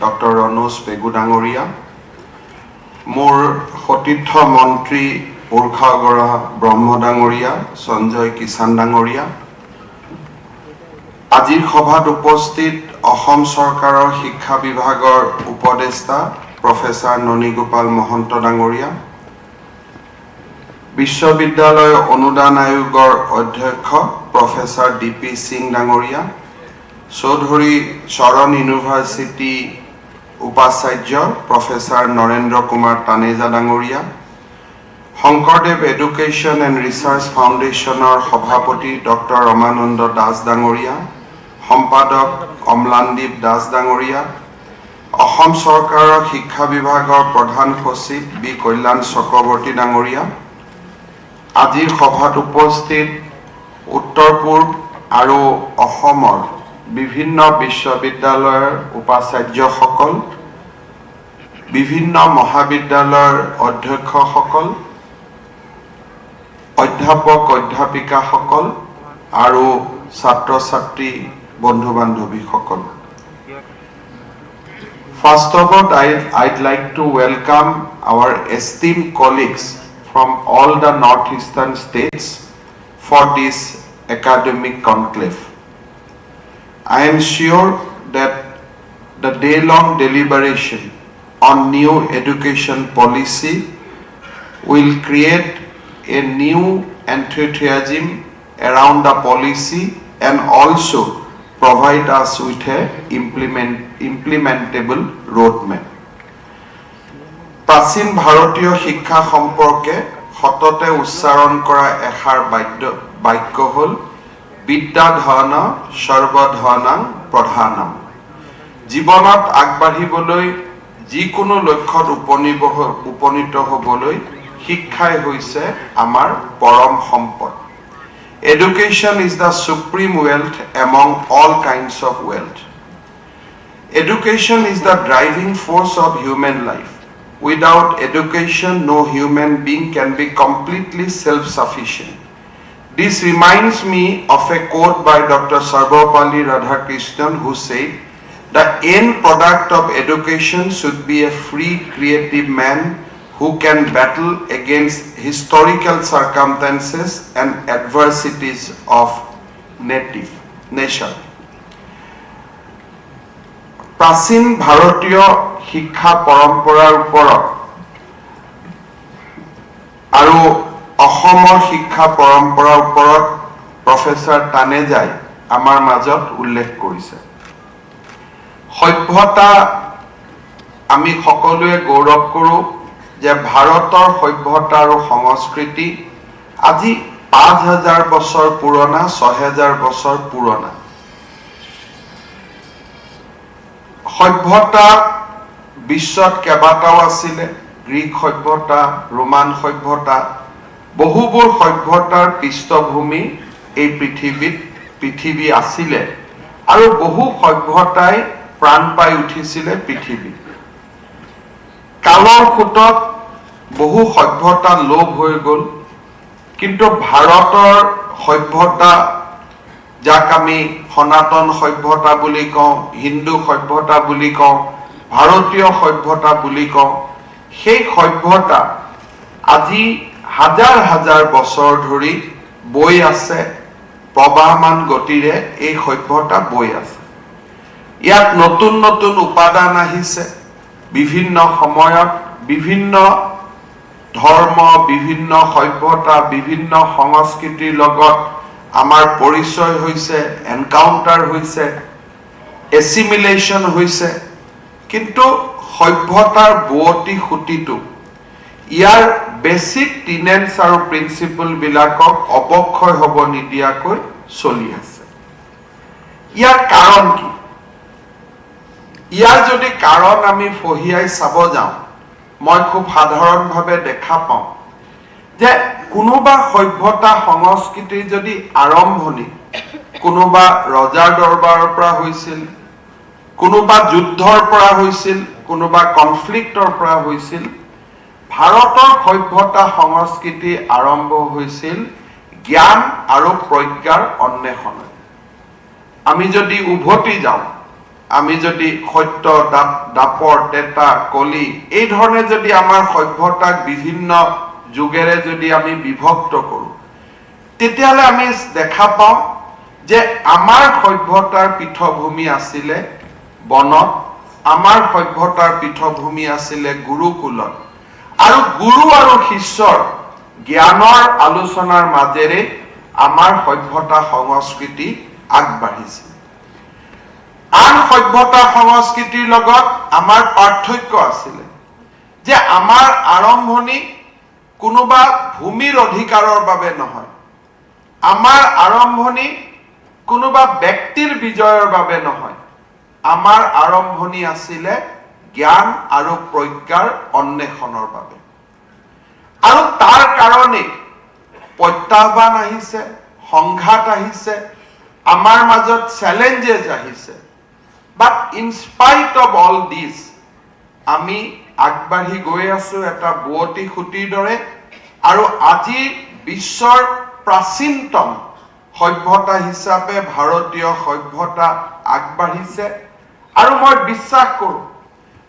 Doctor Ranoj Pegu ডাঙৰীয়া, মোৰ সতীৰ্থ মন্ত্ৰী উৰ্খাগৰা ব্ৰহ্ম ডাঙৰীয়া, সঞ্জয় কিষাণ ডাঙৰীয়া, আজিৰ সভাত উপস্থিত অসম চৰকাৰৰ শিক্ষা বিভাগৰ উপদেষ্টা প্ৰফেসৰ ননীগোপাল মহন্ত ডাঙৰীয়া, বিশ্ববিদ্যালয় অনুদান আয়োগৰ অধ্যক্ষ প্ৰফেসৰ ডিপি সিং ডাঙৰীয়া, চৌধুৰী চৰণ ইউনিভাৰ্চিটি উপাচাৰ্য প্ৰফেসৰ নৰেন্দ্ৰ কুমাৰ তানেজা ডাঙৰীয়া, শংকৰদেৱ এডুকেশ্যন এণ্ড ৰিচাৰ্চ ফাউণ্ডেশ্যনৰ সভাপতি ডক্টৰ ৰমানন্দ দাস ডাঙৰীয়া, সম্পাদক অম্লানদীপ দাস ডাঙৰীয়া, অসম চৰকাৰৰ শিক্ষা বিভাগৰ প্ৰধান সচিব বি কল্যাণ চক্ৰৱৰ্তী ডাঙৰীয়া, আজিৰ সভাত উপস্থিত উত্তৰ পূৰ্ব আৰু অসমৰ বিভিন্ন বিশ্ববিদ্যালয়ৰ উপাচাৰ্যসকল, বিভিন্ন মহাবিদ্যালয়ৰ অধ্যক্ষসকল, অধ্যাপক অধ্যাপিকাসকল আৰু ছাত্ৰ ছাত্ৰী বন্ধু বান্ধৱীসকল। First of all, I'd like to welcome our esteemed colleagues from all the northeastern states for this academic conclave. I am sure that the day-long deliberation on new education policy will create a new enthusiasm around the policy and also provide us with a implementable roadmap. প্ৰাচীন ভাৰতীয় শিক্ষা সম্পৰ্কে সততে উচ্চাৰণ কৰা এষাৰ বাক্য হ'ল বিদ্যা ধন সৰ্বধনং প্ৰধানম। জীৱনত আগবাঢ়িবলৈ যিকোনো লক্ষ্যত উপনীত হ'বলৈ শিক্ষাই হৈছে আমাৰ পৰম সম্পদ। Education is the supreme wealth among all kinds of wealth. Education is the driving force of human life. Without education, no human being can be completely self-sufficient. This reminds me of a quote by Dr. Sarvapalli Radhakrishnan, who said, "The end product of education should be a free, creative man who can battle against historical circumstances and adversities of nation." প্ৰাচীন ভাৰতীয় শিক্ষা পৰম্পৰাৰ ওপৰত আৰু অসমৰ শিক্ষা পৰম্পৰাৰ ওপৰত প্ৰফেসৰ তানেজাই আমাৰ মাজত উল্লেখ কৰিছে। সভ্যতা আমি সকলোৱে গৌৰৱ কৰোঁ যে ভাৰতৰ সভ্যতা আৰু সংস্কৃতি আজি 5000 বছৰ পুৰণা, 6000 বছৰ পুৰণা। সভ্যতা বিশ্বত কেইবাটাও আছিলে, গ্ৰীক সভ্যতা, ৰোমান সভ্যতা, বহুবোৰ সভ্যতাৰ পৃষ্ঠভূমি এই পৃথিৱী আছিলে আৰু বহু সভ্যতাই প্ৰাণ পাই উঠিছিলে পৃথিৱীত। কালৰ সোঁতত বহু সভ্যতা লোপ হৈ গ'ল, কিন্তু ভাৰতৰ সভ্যতা, যাক আমি সনাতন সভ্যতা বুলি কওঁ, হিন্দু সভ্যতা বুলি কওঁ, ভাৰতীয় সভ্যতা বুলি কওঁ, সেই সভ্যতা আজি হাজাৰ হাজাৰ বছৰ ধৰি বৈ আছে, প্ৰবাহমান গতিৰে এই সভ্যতা বৈ আছে। ইয়াত নতুন নতুন উপাদান আহিছে, বিভিন্ন সময়ত বিভিন্ন ধৰ্ম, বিভিন্ন সভ্যতা, বিভিন্ন সংস্কৃতিৰ লগত আমাৰ পৰিচয় হৈছে, এনকাউণ্টাৰ হৈছে, এছিমিলেশ্যন হৈছে, কিন্তু সভ্যতাৰ বুৱতী সুঁতিটো ইয়াৰ বেছিক টিনেন্স আৰু প্ৰিন্সিপলবিলাকক অৱক্ষয় হ'ব নিদিয়াকৈ চলি আছে। ইয়াৰ কাৰণ কি? ইয়াৰ যদি কাৰণ আমি ফহিয়াই চাব যাওঁ, মই খুব সাধাৰণভাৱে দেখা পাওঁ যে কোনোবা সভ্যতা সংস্কৃতিৰ যদি আৰম্ভণি কোনোবা ৰজাৰ দৰবাৰৰ পৰা হৈছিল, কোনোবা যুদ্ধৰ পৰা হৈছিল, কোনোবা কনফ্লিক্টৰ পৰা হৈছিল, ভাৰতৰ সভ্যতা সংস্কৃতি আৰম্ভ হৈছিল জ্ঞান আৰু প্ৰজ্ঞাৰ অন্বেষণে। আমি যদি উভতি যাওঁ আমি যদি সত্য দাপৰ তেতা কলি এই ধৰণে যদি আমাৰ সভ্যতাক বিভিন্ন যুগেৰে যদি আমি বিভক্ত কৰো তেতিয়ালে আমি দেখা পাওঁ যে আমাৰ সভ্যতাৰ পৃষ্ঠভূমি আছিলে বনত আমাৰ সভ্যতাৰ পৃষ্ঠভূমি আছিলে গুৰুকুলত আৰু গুৰু আৰু শিষ্যৰ জ্ঞানৰ আলোচনাৰ মাজেৰে আমাৰ সভ্যতা সংস্কৃতি আগবাঢ়িছে আন সভ্যতা সংস্কৃতিৰ লগত আমাৰ পাৰ্থক্য আছিলে যে আমাৰ আৰম্ভণি কোনোবা ভূমিৰ অধিকাৰৰ বাবে নহয় আমাৰ আৰম্ভণি কোনোবা ব্যক্তিৰ বিজয়ৰ বাবে নহয় আমাৰ আৰম্ভণি আছিলে জ্ঞান আৰু প্ৰজ্ঞাৰ অন্বেষণৰ বাবে আৰু তাৰ কাৰণে প্ৰত্যাহ্বান আহিছে সংঘাত আহিছে আমাৰ মাজত চ্যালেঞ্জেস আহিছে but in spite of all this আমি আগবাঢ়ি গৈ আছো এটা বুৱতী খুঁটিৰ দৰে আৰু আজি বিশ্বৰ প্ৰাচীনতম সভ্যতা হিচাপে ভাৰতীয় সভ্যতা আগবাঢ়িছে আৰু মই বিশ্বাস কৰো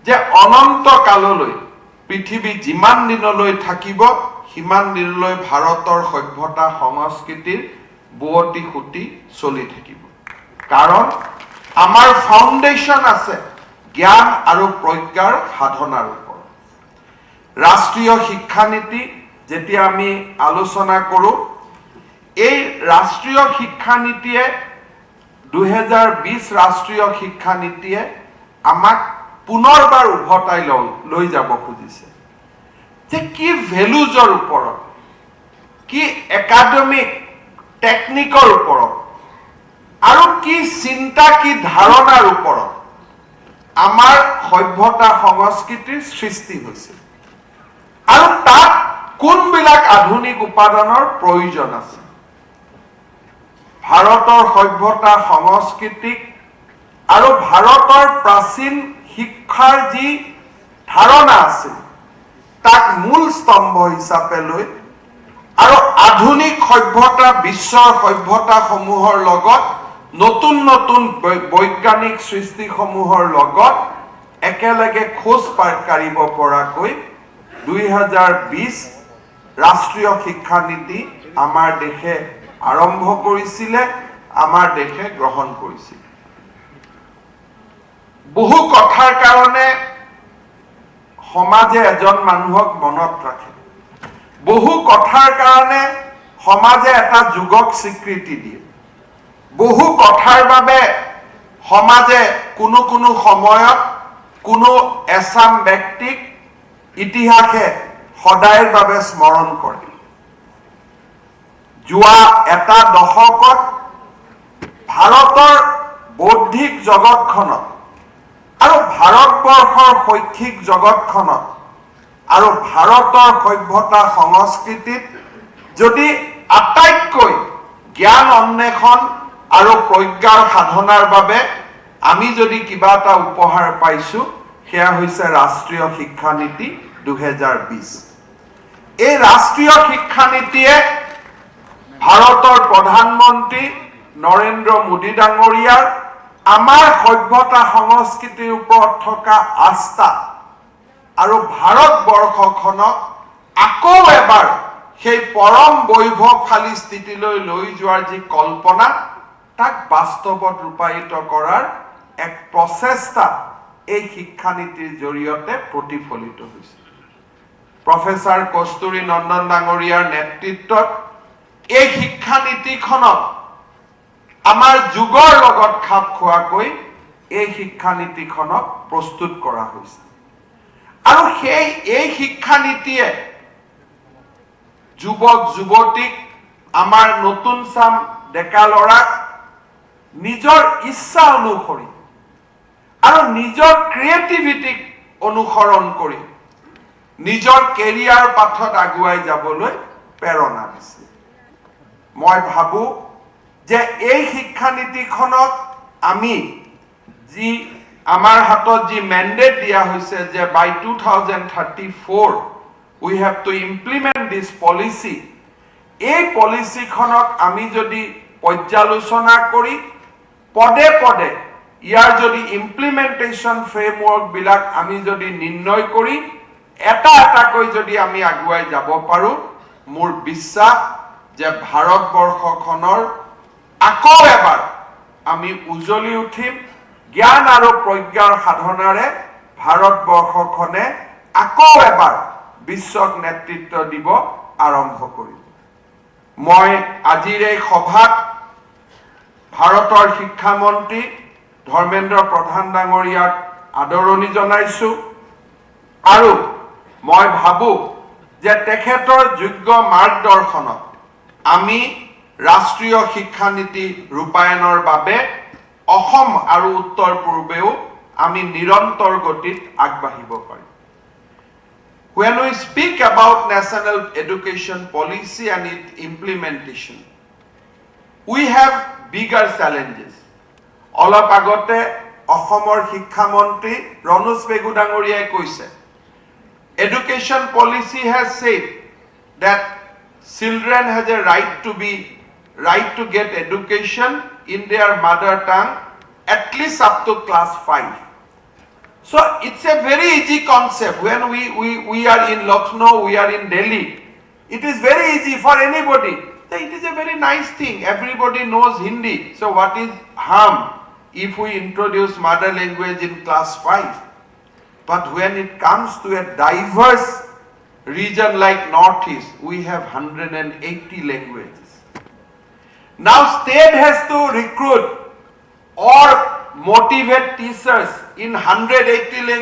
যে অনন্ত কাললৈ পৃথিৱী যিমান দিনলৈ থাকিব সিমান দিনলৈ ভাৰতৰ সভ্যতা সংস্কৃতিৰ বুৱতী খুঁটি চলি থাকিব কাৰণ আমাৰ ফাউণ্ডেশ্যন আছে জ্ঞান আৰু প্ৰজ্ঞাৰ সাধনাৰ ওপৰত ৰাষ্ট্ৰীয় শিক্ষা নীতি যেতিয়া আমি আলোচনা কৰো এই ৰাষ্ট্ৰীয় শিক্ষা নীতিয়ে 2020 ৰাষ্ট্ৰীয় শিক্ষা নীতিয়ে আমাক পুনৰবাৰ উভতাই লৈ যাব খুজিছে যে কি ভ্যালুজৰ ওপৰত কি একাডেমিক টেকনিকৰ ওপৰত আৰু কি চিন্তা কি ধাৰণাৰ ওপৰত আমাৰ সভ্যতা সংস্কৃতিৰ সৃষ্টি হৈছে আৰু তাত কোনবিলাক আধুনিক উপাদানৰ প্ৰয়োজন আছে ভাৰতৰ সভ্যতা সংস্কৃতিক আৰু ভাৰতৰ প্ৰাচীন শিক্ষাৰ যি ধাৰণা আছে তাক মূল স্তম্ভ হিচাপে লৈ আৰু আধুনিক সভ্যতা বিশ্বৰ সভ্যতাসমূহৰ লগত নতুন নতুন বৈজ্ঞানিক সৃষ্টিসমূহৰ লগত একেলগে খোজ কাঢ়িব পৰাকৈ 2020 ৰাষ্ট্ৰীয় শিক্ষা নীতি আমাৰ দেশে আৰম্ভ কৰিছিলে আমাৰ দেশে গ্ৰহণ কৰিছিল বহু কথাৰ কাৰণে সমাজে এজন মানুহক মনত ৰাখে বহু কথাৰ কাৰণে সমাজে এটা যুগক স্বীকৃতি দিয়ে বহু কথাৰ বাবে সমাজে কোনো কোনো সময়ত কোনো এছাম ব্যক্তিক ইতিহাসে সদায়ৰ বাবে স্মৰণ কৰে যোৱা এটা দশকত ভাৰতৰ বৌদ্ধিক জগতখনত আৰু ভাৰতবৰ্ষৰ শৈক্ষিক জগতখনত আৰু ভাৰতৰ সভ্যতা সংস্কৃতিত যদি আটাইতকৈ জ্ঞান অন্বেষণ আৰু প্ৰজ্ঞাৰ সাধনাৰ বাবে আমি যদি কিবা এটা উপহাৰ পাইছো সেয়া হৈছে ৰাষ্ট্ৰীয় শিক্ষা নীতি 2020 এই ৰাষ্ট্ৰীয় শিক্ষা নীতিয়ে ভাৰতৰ প্ৰধানমন্ত্ৰী নৰেন্দ্ৰ মোদী ডাঙৰীয়াৰ আমাৰ সভ্যতা সংস্কৃতিৰ ওপৰত থকা আস্থা আৰু ভাৰতবৰ্ষখনক আকৌ এবাৰ সেই পৰম বৈভৱশালী স্থিতিলৈ লৈ যোৱাৰ যি কল্পনা তাক বাস্তৱত ৰূপায়িত কৰাৰ এক প্ৰচেষ্টা এই শিক্ষা নীতিৰ জৰিয়তে প্ৰতিফলিত হৈছে প্ৰফেসৰ কস্তুৰী নন্দন ডাঙৰীয়াৰ নেতৃত্বত এই শিক্ষা নীতিখনক আমাৰ যুগৰ লগত খাপ খোৱাকৈ এই শিক্ষা নীতিখনক প্ৰস্তুত কৰা হৈছে আৰু এই শিক্ষা নীতিয়ে যুৱক যুৱতীক আমাৰ নতুন চাম ডেকা লৰাক নিজৰ ইচ্ছা অনুসৰি আৰু নিজৰ ক্ৰিয়েটিভিটিক অনুসৰণ কৰি নিজৰ কেৰিয়াৰ পথত আগুৱাই যাবলৈ প্ৰেৰণা দিছে মই ভাবো যে এই শিক্ষা নীতিখনক আমি যি আমাৰ হাতত যি ম্যান্ডেট দিয়া হৈছে যে by 2034 we have to implement this policy এই পলিসিখনক আমি যদি পৰ্যালোচনা কৰি পদে পদে ইয়াৰ যদি ইমপ্লিমেন্টেশন ফ্ৰেমৱৰ্ক বিলাক আমি যদি নিৰ্ণয় কৰি এটা এটাকৈ যদি আমি আগুৱাই যাব পাৰো মোৰ বিশ্বাস যে ভাৰতবৰ্ষখনৰ আকৌ এবাৰ আমি উজলি উঠিম জ্ঞান আৰু প্ৰজ্ঞাৰ সাধনাৰে ভাৰতবৰ্ষখনে আকৌ এবাৰ বিশ্বক নেতৃত্ব দিব আৰম্ভ কৰিব মই আজিৰ এই সভাত ভাৰতৰ শিক্ষামন্ত্ৰী ধৰ্মেন্দ্ৰ প্ৰধান ডাঙৰীয়াক আদৰণি জনাইছো আৰু মই ভাবো যে তেখেতৰ যোগ্য মাৰ্গদৰ্শনত আমি ৰাষ্ট্ৰীয় শিক্ষা নীতি ৰূপায়ণৰ বাবে অসম আৰু উত্তৰ পূৰ্বেও আমি নিৰন্তৰ গতিত আগবাঢ়িব পাৰিম When we speak about national education policy and its implementation, we have bigger challenges. অলপ আগতে অসমৰ শিক্ষামন্ত্ৰী ৰনোজ পেগু ডাঙৰীয়াই কৈছে Education policy has said that children has a right to get education in their mother tongue at least up to class 5. So it's a very easy concept. When we are in Lucknow, we are in Delhi, it is very easy for anybody. So it is a very nice thing. Everybody knows Hindi. So what is harm if we introduce mother language in class 5? But when it comes to a diverse region like Northeast, we have 180 languages. Now state has to recruit or motivate teachers in 180 languages.